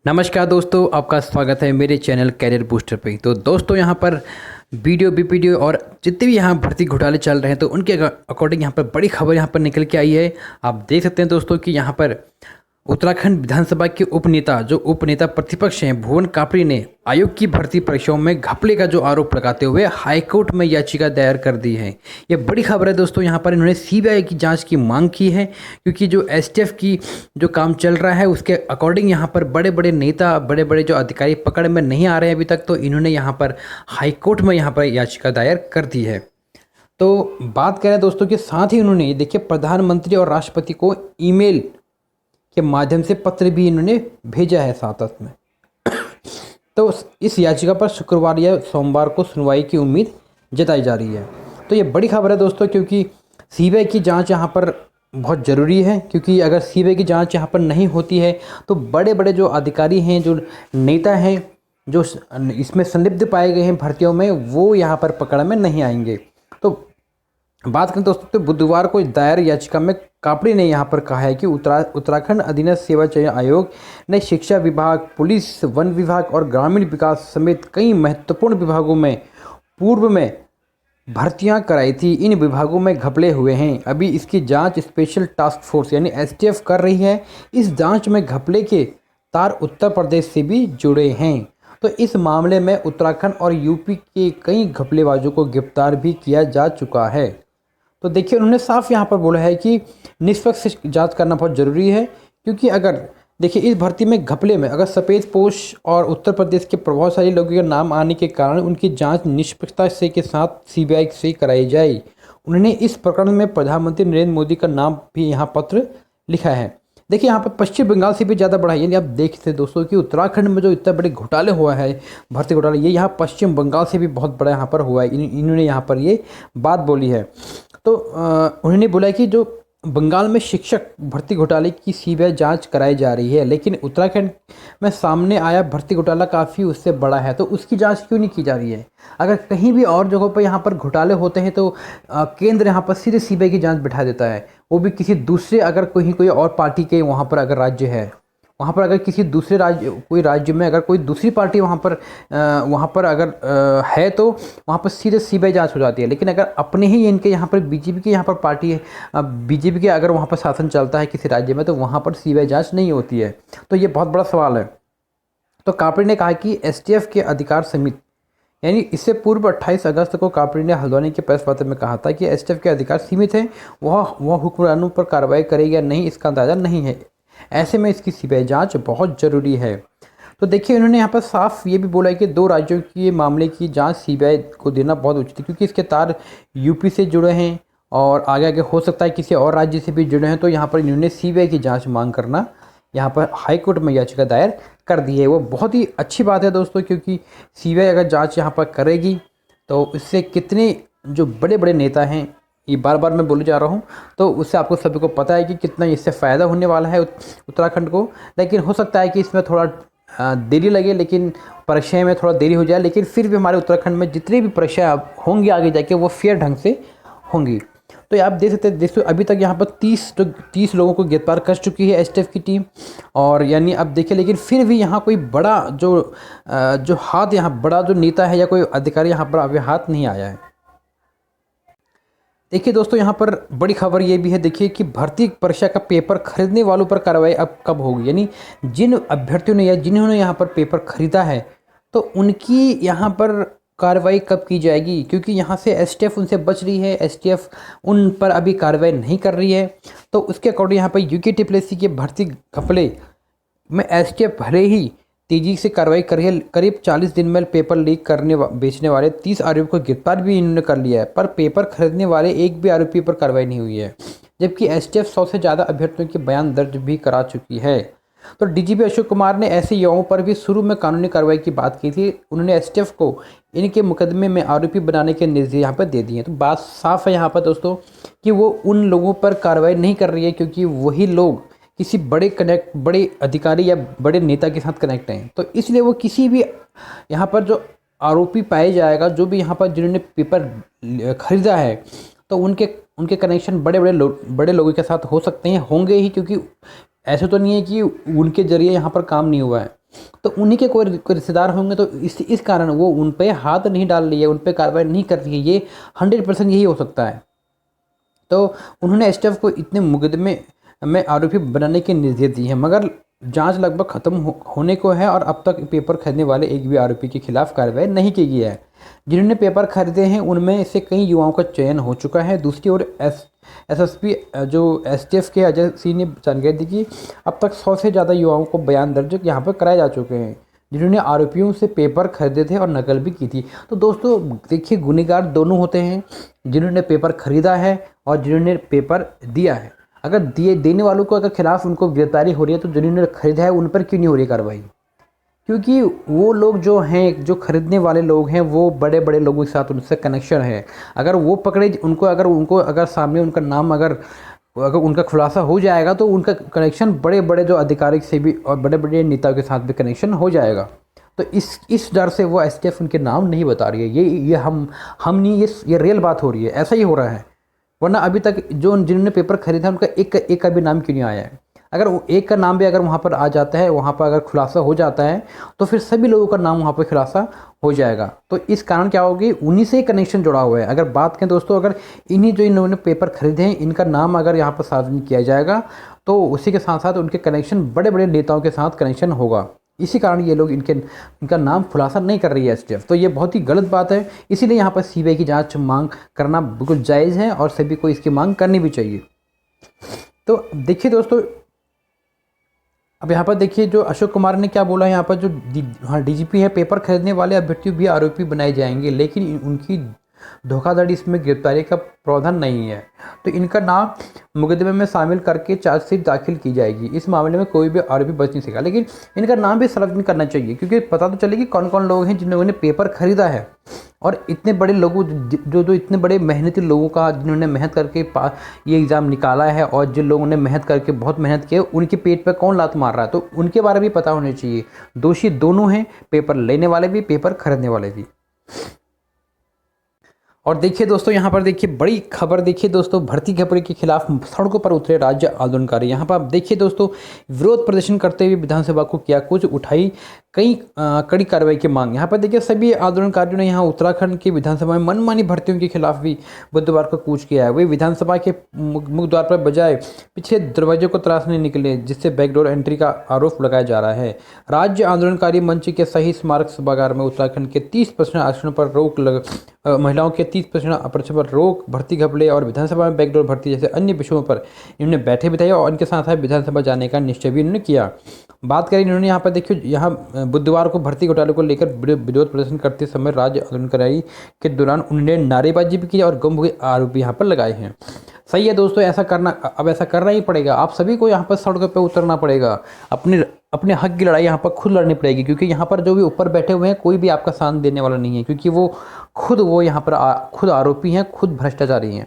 नमस्कार दोस्तों, आपका स्वागत है मेरे चैनल कैरियर बूस्टर पे। तो दोस्तों यहाँ पर वीडियो बीपीडीओ और जितने भी यहाँ भर्ती घोटाले चल रहे हैं तो उनके अकॉर्डिंग यहाँ पर बड़ी खबर यहाँ पर निकल के आई है। आप देख सकते हैं दोस्तों कि यहाँ पर उत्तराखंड विधानसभा के उपनेता प्रतिपक्ष हैं भुवन कापड़ी ने आयोग की भर्ती परीक्षाओं में घपले का जो आरोप लगाते हुए हाईकोर्ट में याचिका दायर कर दी है। ये बड़ी खबर है दोस्तों। यहाँ पर इन्होंने सीबीआई की जांच की मांग की है क्योंकि जो एसटीएफ की जो काम चल रहा है उसके अकॉर्डिंग यहाँ पर बड़े बड़े नेता, बड़े बड़े जो अधिकारी पकड़ में नहीं आ रहे हैं अभी तक, तो इन्होंने यहाँ पर हाईकोर्ट में यहाँ पर याचिका दायर कर दी है। तो बात करें दोस्तों के साथ ही उन्होंने देखिए प्रधानमंत्री और राष्ट्रपति को ईमेल के माध्यम से पत्र भी इन्होंने भेजा है साथ में। तो इस याचिका पर शुक्रवार या सोमवार को सुनवाई की उम्मीद जताई जा रही है। तो ये बड़ी खबर है दोस्तों क्योंकि सीबीआई की जांच यहाँ पर बहुत ज़रूरी है, क्योंकि अगर सीबीआई की जांच यहाँ पर नहीं होती है तो बड़े बड़े जो अधिकारी हैं, जो नेता हैं, जो इसमें संलिप्त पाए गए हैं भर्तियों में, वो यहाँ पर पकड़ में नहीं आएंगे। तो बात करें दोस्तों तो बुधवार को दायर याचिका में कापड़ी ने यहाँ पर कहा है कि उत्तराखंड अधीनस्थ सेवा चयन आयोग ने शिक्षा विभाग, पुलिस, वन विभाग और ग्रामीण विकास समेत कई महत्वपूर्ण विभागों में पूर्व में भर्तियां कराई थी। इन विभागों में घपले हुए हैं। अभी इसकी जांच स्पेशल टास्क फोर्स यानी एसटीएफ कर रही है। इस जांच में घपले के तार उत्तर प्रदेश से भी जुड़े हैं। तो इस मामले में उत्तराखंड और यूपी के कई घपलेबाजों को गिरफ्तार भी किया जा चुका है। तो देखिए उन्होंने साफ यहाँ पर बोला है कि निष्पक्ष जांच करना बहुत ज़रूरी है, क्योंकि अगर देखिए इस भर्ती में घपले में अगर सफ़ेदपोश और उत्तर प्रदेश के प्रभावशाली लोगों के नाम आने के कारण उनकी जांच निष्पक्षता से के साथ सीबीआई से कराई जाए। उन्होंने इस प्रकरण में प्रधानमंत्री नरेंद्र मोदी का नाम भी यहाँ पत्र लिखा है। देखिए यहाँ पर पश्चिम बंगाल से भी ज़्यादा बड़ा है, यानी आप देख सकते दोस्तों कि उत्तराखंड में जो इतना बड़े घोटाले हुआ है, भर्ती घोटाले, ये यहाँ पश्चिम बंगाल से भी बहुत बड़ा यहाँ पर हुआ है। इन्होंने यहाँ पर ये बात बोली है। तो उन्होंने बोला कि जो बंगाल में शिक्षक भर्ती घोटाले की सीबीआई जांच कराई जा रही है, लेकिन उत्तराखंड में सामने आया भर्ती घोटाला काफ़ी उससे बड़ा है, तो उसकी जांच क्यों नहीं की जा रही है। अगर कहीं भी और जगहों पर यहाँ पर घोटाले होते हैं तो केंद्र यहाँ पर सीधे सीबीआई की जांच बिठा देता है, वो भी किसी दूसरे, अगर कोई और पार्टी के वहाँ पर अगर राज्य है, वहाँ पर अगर किसी दूसरे राज्य, कोई राज्य में अगर कोई दूसरी पार्टी वहाँ पर अगर है तो वहाँ पर सीधे सीबीआई जांच हो जाती है। लेकिन अगर अपने ही इनके यहाँ पर बीजेपी की यहाँ पर पार्टी है, बीजेपी के अगर वहाँ पर शासन चलता है किसी राज्य में, तो वहाँ पर सीबीआई जांच नहीं होती है। तो ये बहुत बड़ा सवाल है। तो कापड़ी ने कहा कि एसटीएफ के अधिकार सीमित, यानी इससे पूर्व 28 अगस्त को कापड़ी ने हल्द्वानी के प्रेस वार्ता में कहा था कि एसटीएफ के अधिकार सीमित हैं, वह हुक्मरानों पर कार्रवाई करेगी या नहीं इसका अंदाज़ा नहीं है। ऐसे में इसकी सीबीआई जांच बहुत ज़रूरी है। तो देखिए उन्होंने यहाँ पर साफ ये भी बोला है कि 2 राज्यों की मामले की जांच सीबीआई को देना बहुत उचित है, क्योंकि इसके तार यूपी से जुड़े हैं और आगे आगे हो सकता है किसी और राज्य से भी जुड़े हैं। तो यहाँ पर इन्होंने सीबीआई की जांच मांग करना यहाँ पर हाईकोर्ट में याचिका दायर कर दी है। वो बहुत ही अच्छी बात है दोस्तों, क्योंकि सीबीआई अगर जाँच यहाँ पर करेगी तो इससे कितने जो बड़े बड़े नेता हैं, ये बार बार मैं बोले जा रहा हूँ, तो उससे आपको सभी को पता है कि कितना इससे फ़ायदा होने वाला है उत्तराखंड को। लेकिन हो सकता है कि इसमें थोड़ा देरी लगे, लेकिन परीक्षाएं में थोड़ा देरी हो जाए, लेकिन फिर भी हमारे उत्तराखंड में जितनी भी परीक्षाएं होंगी आगे जाके वो फेयर ढंग से होंगी। तो आप देख सकते हैं दोस्तों, अभी तक यहाँ पर 30 लोगों को गिरफ्तार कर चुकी है एसटीएफ की टीम। और यानी अब देखिए, लेकिन फिर भी यहाँ कोई बड़ा जो हाथ, यहाँ बड़ा जो नेता है या कोई अधिकारी यहाँ पर अभी हाथ नहीं आया है। देखिए दोस्तों यहाँ पर बड़ी खबर ये भी है, देखिए कि भर्ती परीक्षा का पेपर खरीदने वालों पर कार्रवाई अब कब होगी, यानी जिन अभ्यर्थियों ने या जिन्होंने यहाँ पर पेपर खरीदा है तो उनकी यहाँ पर कार्रवाई कब की जाएगी, क्योंकि यहाँ से एसटीएफ उनसे बच रही है, एसटीएफ उन पर अभी कार्रवाई नहीं कर रही है। तो उसके अकॉर्डिंग यहाँ पर यूके के भर्ती घपले में एसटीएफ भले ही तेजी से कार्रवाई करिए, करीब 40 दिन में पेपर लीक करने बेचने वाले 30 आरोपियों को गिरफ्तार भी इन्होंने कर लिया है, पर पेपर खरीदने वाले एक भी आरोपी पर कार्रवाई नहीं हुई है। जबकि एसटीएफ 100 से ज़्यादा अभ्यर्थियों के बयान दर्ज भी करा चुकी है। तो डीजीपी अशोक कुमार ने ऐसे युवाओं पर भी शुरू में कानूनी कार्रवाई की बात की थी। उन्होंने एसटीएफ को इनके मुकदमे में आरोपी बनाने के निर्देश यहाँ पर दे दिए हैं। तो बात साफ है यहाँ पर दोस्तों कि वो उन लोगों पर कार्रवाई नहीं कर रही है क्योंकि वही लोग किसी बड़े अधिकारी या बड़े नेता के साथ कनेक्ट हैं। तो इसलिए वो किसी भी यहाँ पर जो आरोपी पाया जाएगा, जो भी यहाँ पर जिन्होंने पेपर खरीदा है, तो उनके कनेक्शन बड़े लोगों के साथ हो सकते हैं, होंगे ही, क्योंकि ऐसे तो नहीं है कि उनके ज़रिए यहाँ पर काम नहीं हुआ है, तो उन्हीं के कोई रिश्तेदार होंगे, तो इस कारण वो उन पे हाथ नहीं डाल रही है, उन पे कार्रवाई नहीं कर रही है, ये 100% यही हो सकता है। तो उन्होंने एसटीएफ को इतने मुकदमे में आरोपी बनाने के निर्देश दिए हैं, मगर जांच लगभग खत्म होने को है और अब तक पेपर खरीदने वाले एक भी आरोपी के खिलाफ कार्रवाई नहीं की गई है। जिन्होंने पेपर खरीदे हैं उनमें से कई युवाओं का चयन हो चुका है। दूसरी ओर एसएसपी जो एसटीएफ के अजय सिंह ने जानकारी दी कि अब तक 100 से ज़्यादा युवाओं को बयान दर्ज यहाँ पर कराए जा चुके हैं, जिन्होंने आरोपियों से पेपर खरीदे थे और नकल भी की थी। तो दोस्तों देखिए, गुनहगार दोनों होते हैं, जिन्होंने पेपर खरीदा है और जिन्होंने पेपर दिया है। अगर देने वालों को अगर खिलाफ उनको गिरफ्तारी हो रही है, तो जिन्होंने खरीदा है उन पर क्यों नहीं हो रही कार्रवाई? क्योंकि वो लोग जो हैं, जो खरीदने वाले लोग हैं, वो बड़े बड़े लोगों के साथ उनसे कनेक्शन है। अगर वो पकड़े, अगर सामने उनका नाम अगर उनका खुलासा हो जाएगा, तो उनका कनेक्शन बड़े बड़े जो अधिकारी से भी और बड़े बड़े नेताओं के साथ भी कनेक्शन हो जाएगा। तो इस डर से वो एसटीएफ उनके नाम नहीं बता रही है। ये हम नहीं, ये रियल बात हो रही है, ऐसा ही हो रहा है। वरना अभी तक जिन्होंने पेपर खरीदा उनका एक का भी नाम क्यों नहीं आया है? अगर वो एक का नाम भी अगर वहाँ पर आ जाता है, वहाँ पर अगर खुलासा हो जाता है, तो फिर सभी लोगों का नाम वहाँ पर खुलासा हो जाएगा। तो इस कारण क्या होगी, उन्हीं से कनेक्शन जुड़ा हुआ है। अगर बात करें दोस्तों, अगर जो इन्होंने पेपर खरीदे हैं, इनका नाम अगर यहाँ पर सार्वजनिक किया जाएगा, तो उसी के साथ साथ उनके कनेक्शन बड़े बड़े नेताओं के साथ कनेक्शन होगा। इसी कारण ये लोग इनका नाम खुलासा नहीं कर रही है एसटीएफ। तो ये बहुत ही गलत बात है। इसीलिए यहाँ पर सीबीआई की जांच मांग करना बिल्कुल जायज़ है और सभी को इसकी मांग करनी भी चाहिए। तो देखिए दोस्तों, अब यहाँ पर देखिए जो अशोक कुमार ने क्या बोला है, यहाँ पर जो डीजीपी है, पेपर खरीदने वाले अभ्यर्थी भी आरोपी बनाए जाएंगे, लेकिन उनकी धोखाधड़ी इसमें गिरफ्तारी का प्रावधान नहीं है। तो इनका नाम मुकदमे में शामिल करके चार्जशीट दाखिल की जाएगी। इस मामले में कोई भी आरोपी बच नहीं सकेगा, लेकिन इनका नाम भी सार्वजनिक करना चाहिए, क्योंकि पता तो चले कि कौन कौन लोग हैं जिन्होंने पेपर खरीदा है। और इतने बड़े लोगों जो इतने बड़े मेहनती लोगों का, जिन्होंने मेहनत करके ये एग्ज़ाम निकाला है, और जिन लोगों ने मेहनत करके बहुत मेहनत की, उनके पेट पर कौन लात मार रहा है, तो उनके बारे में पता होना चाहिए। दोषी दोनों हैं, पेपर लेने वाले भी, पेपर खरीदने वाले भी। और देखिए दोस्तों, यहाँ पर देखिए बड़ी खबर, देखिए दोस्तों, भर्ती घपले के खिलाफ सड़कों पर उतरे राज्य आंदोलनकारी। यहाँ पर आप देखिए दोस्तों, विरोध प्रदर्शन करते हुए विधानसभा को किया कुछ, उठाई कई कड़ी कार्रवाई की मांग। यहाँ पर देखिए सभी आंदोलनकारियों ने यहाँ उत्तराखंड की विधानसभा में मनमानी भर्तियों के खिलाफ भी बुधवार को कूच किया है। वे विधानसभा के मुख्य द्वार पर बजाय पिछले दरवाजे को तराशने निकले, जिससे बैकडोर एंट्री का आरोप लगाया जा रहा है। राज्य आंदोलनकारी मंच के सही स्मारक सभागार में उत्तराखंड के 30% आरक्षण पर रोक महिलाओं के 30% आरक्षण पर रोक, भर्ती घपले और विधानसभा में बैकडोर भर्ती जैसे अन्य विषयों पर इन्होंने बैठे बिठाए और इनके साथ साथ विधानसभा जाने का निश्चय भी इन्होंने किया। बात करें इन्होंने यहाँ पर देखिए, यहाँ बुधवार को भर्ती घोटाले को लेकर विरोध प्रदर्शन करते समय राज्य आंदोलनकारी के दौरान उन्होंने नारेबाजी भी की और गंभीर आरोप भी यहाँ पर लगाए हैं। सही है दोस्तों, ऐसा करना, अब ऐसा करना ही पड़ेगा। आप सभी को यहाँ पर सड़कों पर उतरना पड़ेगा, अपने हक की लड़ाई यहाँ पर खुद लड़नी पड़ेगी, क्योंकि यहाँ पर जो भी ऊपर बैठे हुए हैं, कोई भी आपका साथ देने वाला नहीं है, क्योंकि वो यहाँ पर खुद आरोपी हैं, खुद भ्रष्टाचारी हैं।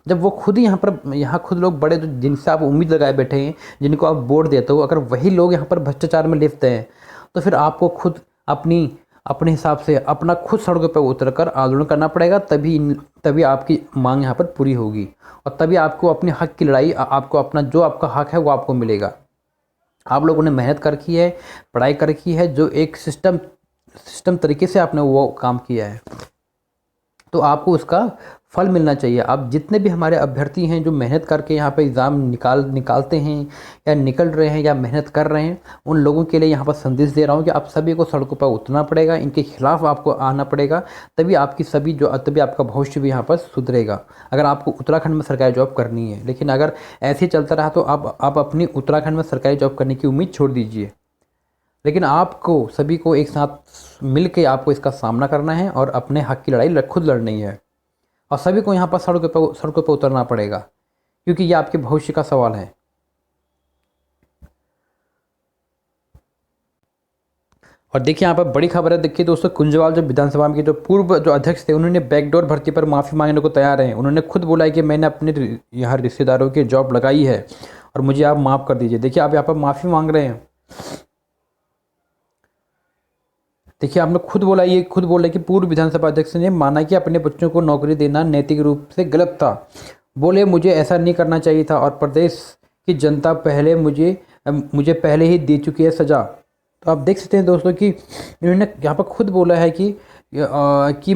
जब वो खुद ही यहाँ खुद लोग बड़े, जिनसे आप उम्मीद लगाए बैठे हैं, जिनको आप वोट देते हो, अगर वही लोग यहाँ पर भ्रष्टाचार में लिप्त हैं, तो फिर आपको खुद अपने हिसाब से अपना खुद सड़कों पर उतरकर आंदोलन करना पड़ेगा। तभी आपकी मांग यहाँ पर पूरी होगी, और तभी आपको अपने हक की लड़ाई, आपको अपना जो आपका हक है वो आपको मिलेगा। आप लोगों ने मेहनत कर की है, पढ़ाई कर की है, जो एक सिस्टम तरीके से आपने वो काम किया है, तो आपको उसका फल मिलना चाहिए। अब जितने भी हमारे अभ्यर्थी हैं जो मेहनत करके यहाँ पे एग्ज़ाम निकालते हैं या निकल रहे हैं या मेहनत कर रहे हैं, उन लोगों के लिए यहाँ पर संदेश दे रहा हूँ कि आप सभी को सड़कों पर उतरना पड़ेगा, इनके खिलाफ आपको आना पड़ेगा, तभी आपका भविष्य भी यहाँ पर सुधरेगा। अगर आपको उत्तराखंड में सरकारी जॉब करनी है, लेकिन अगर ऐसे ही चलता रहा तो आप अपनी उत्तराखंड में सरकारी जॉब करने की उम्मीद छोड़ दीजिए। लेकिन आपको सभी को एक साथ मिल के आपको इसका सामना करना है और अपने हक की लड़ाई खुद लड़नी है, और सभी को यहाँ पर सड़कों पर उतरना पड़ेगा, क्योंकि ये आपके भविष्य का सवाल है। और देखिए यहाँ पर बड़ी खबर है, देखिए दोस्तों, कुंजवाल जो विधानसभा के जो पूर्व जो अध्यक्ष थे, उन्होंने बैकडोर भर्ती पर माफ़ी मांगने को तैयार हैं। उन्होंने खुद बोला है कि मैंने अपने यहाँ रिश्तेदारों की जॉब लगाई है और मुझे आप माफ़ कर दीजिए। देखिए आप यहाँ पर माफ़ी मांग रहे हैं। देखिए आपने खुद बोला कि पूर्व विधानसभा अध्यक्ष ने माना कि अपने बच्चों को नौकरी देना नैतिक रूप से गलत था। बोले मुझे ऐसा नहीं करना चाहिए था और प्रदेश की जनता पहले मुझे मुझे पहले ही दे चुकी है सज़ा। तो आप देख सकते हैं दोस्तों कि इन्होंने यहाँ पर खुद बोला है कि क्योंकि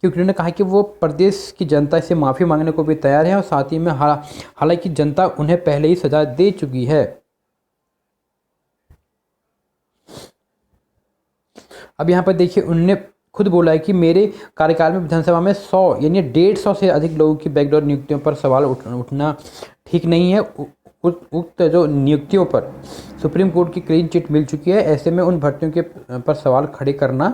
उन्होंने कहा कि वो प्रदेश की जनता से माफ़ी मांगने को भी तैयार है और साथ ही में हालांकि जनता उन्हें पहले ही सज़ा दे चुकी है। अब यहाँ पर देखिए उन्होंने खुद बोला है कि मेरे कार्यकाल में विधानसभा में 100 यानी 150 से अधिक लोगों की बैकडोर नियुक्तियों पर सवाल उठना ठीक नहीं है। उक्त जो नियुक्तियों पर सुप्रीम कोर्ट की क्लीन चिट मिल चुकी है। ऐसे में उन भर्तियों के पर सवाल खड़े करना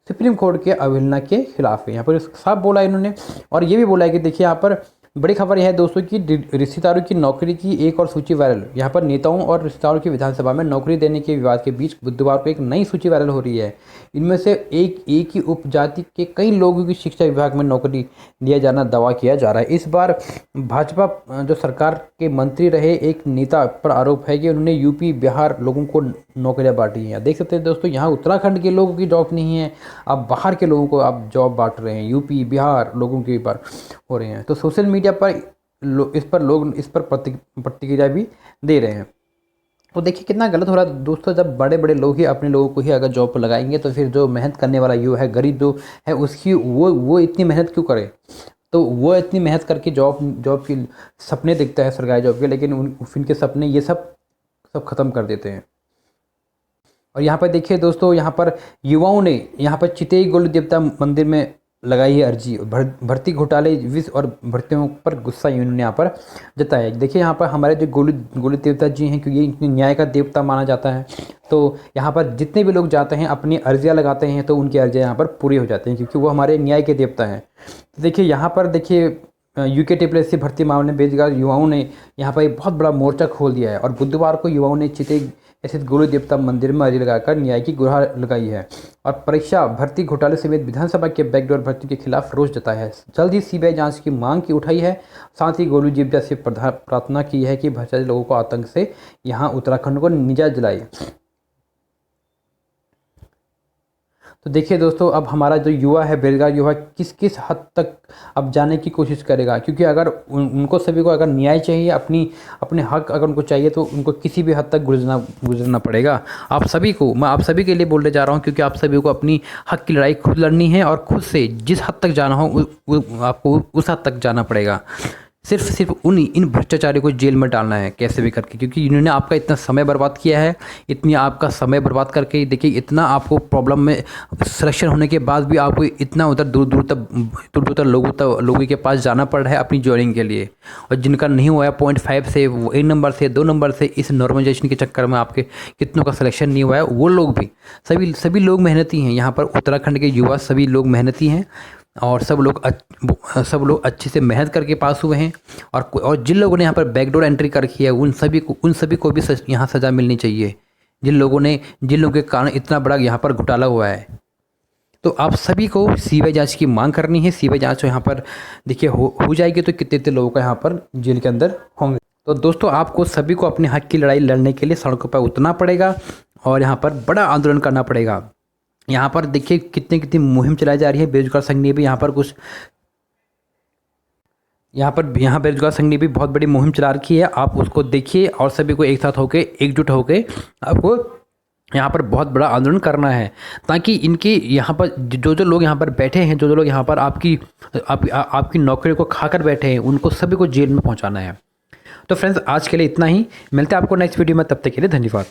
सुप्रीम कोर्ट के अवहेलना के खिलाफ है। यहाँ पर साफ बोला इन्होंने। और ये भी बोला है कि देखिए यहाँ पर बड़ी खबर यह है दोस्तों कि रिश्तेदारों की नौकरी की एक और सूची वायरल। यहाँ पर नेताओं और रिश्तेदारों की विधानसभा में नौकरी देने के विवाद के बीच बुधवार को एक नई सूची वायरल हो रही है। इनमें से एक ही उपजाति के कई लोगों की शिक्षा विभाग में नौकरी दिया जाना दावा किया जा रहा है। इस बार भाजपा जो सरकार के मंत्री रहे एक नेता पर आरोप है कि उन्होंने यूपी बिहार लोगों को नौकरियां बांटी हैं। देख सकते हैं दोस्तों यहाँ उत्तराखंड के लोगों की जॉब नहीं है, आप बाहर के लोगों को आप जॉब बांट रहे हैं, यूपी बिहार लोगों के ऊपर हो रहे हैं। तो सोशल मीडिया पर लोग इस पर प्रतिक्रिया भी दे रहे हैं। तो देखिए कितना गलत हो रहा है दोस्तों, जब बड़े बड़े लोग ही अपने लोगों को ही अगर जॉब पर लगाएंगे तो फिर जो मेहनत करने वाला युवा है, गरीब जो है, उसकी वो इतनी मेहनत क्यों करे। तो वो इतनी मेहनत करके जॉब की सपने देखता है सरकारी जॉब के, लेकिन उनके सपने ये सब ख़त्म कर देते हैं। और यहाँ पर देखिए दोस्तों, यहाँ पर युवाओं ने यहाँ पर चितेई गोलू देवता मंदिर में लगाई है अर्जी। भर्ती घोटाले विष और भर्तियों पर गुस्सा इन्होंने यहाँ पर जताया। देखिए यहाँ पर हमारे जो गोलू देवता जी हैं, क्योंकि ये न्याय का देवता माना जाता है, तो यहाँ पर जितने भी लोग जाते हैं अपनी अर्जियाँ लगाते हैं तो उनकी अर्जियाँ यहाँ पर पूरी हो जाती हैं, क्योंकि वो हमारे न्याय के देवता हैं। तो देखिए यहाँ पर देखिए UKTPSC भर्ती मामले में बेरोजगार युवाओं ने यहाँ पर एक बहुत बड़ा मोर्चा खोल दिया है। और बुधवार को युवाओं ने चितेई स्थित गोलू देवता मंदिर में अर्जी लगाकर न्याय की गुहार लगाई है और परीक्षा भर्ती घोटाले समेत विधानसभा के बैकडोर भर्ती के खिलाफ रोष जताया है। जल्द ही CBI जांच की मांग की उठाई है। साथ ही गोलू देवता से प्रार्थना की है कि भ्रष्टाचारी लोगों को आतंक से यहाँ उत्तराखंड को निजात दिलाए। तो देखिए दोस्तों, अब हमारा जो युवा है, बेरोजगार युवा, किस हद तक अब जाने की कोशिश करेगा, क्योंकि अगर उनको सभी को अगर न्याय चाहिए, अपने हक अगर उनको चाहिए तो उनको किसी भी हद तक गुजरना पड़ेगा। मैं आप सभी के लिए बोलने जा रहा हूँ, क्योंकि आप सभी को अपनी हक की लड़ाई खुद लड़नी है और खुद से जिस हद तक जाना हो आपको उस हद तक जाना पड़ेगा। सिर्फ इन भ्रष्टाचारियों को जेल में डालना है कैसे भी करके, क्योंकि इन्होंने आपका इतना समय बर्बाद किया है। इतनी आपका समय बर्बाद करके देखिए, इतना आपको प्रॉब्लम में सिलेक्शन होने के बाद भी आपको इतना उधर दूर तक लोगों के पास जाना पड़ रहा है अपनी ज्वाइनिंग के लिए। और जिनका नहीं हुआ है 0.5 से, 1 नंबर से, 2 नंबर से, इस नॉर्मलाइजेशन के चक्कर में आपके कितनों का सिलेक्शन नहीं हुआ है, वो लोग भी सभी लोग मेहनती हैं। यहाँ पर उत्तराखंड के युवा सभी लोग मेहनती हैं और सब लोग अच्छे से मेहनत करके पास हुए हैं। और जिन लोगों ने यहाँ पर बैकडोर एंट्री कर रखी है उन सभी को भी यहाँ सज़ा मिलनी चाहिए, जिन लोगों के कारण इतना बड़ा यहाँ पर घोटाला हुआ है। तो आप सभी को CBI जांच की मांग करनी है। CBI जांच यहाँ पर देखिए हो जाएगी तो कितने लोगों का यहाँ पर जेल के अंदर होंगे। तो दोस्तों, आपको सभी को अपने हक की लड़ाई लड़ने के लिए सड़कों पर उतरना पड़ेगा और यहाँ पर बड़ा आंदोलन करना पड़ेगा। यहाँ पर देखिए कितनी मुहिम चलाई जा रही है। बेरोजगार संघ ने भी यहाँ बेरोजगार संघ ने भी बहुत बड़ी मुहिम चला रखी है। आप उसको देखिए और सभी को एक साथ होके एकजुट होके आपको यहाँ पर बहुत बड़ा आंदोलन करना है, ताकि इनकी यहाँ पर जो लोग यहाँ पर बैठे हैं, जो लोग यहाँ पर आपकी नौकरी को खाकर बैठे हैं, उनको सभी को जेल में पहुँचाना है। तो फ्रेंड्स, आज के लिए इतना ही। मिलते हैं आपको नेक्स्ट वीडियो में, तब तक के लिए धन्यवाद।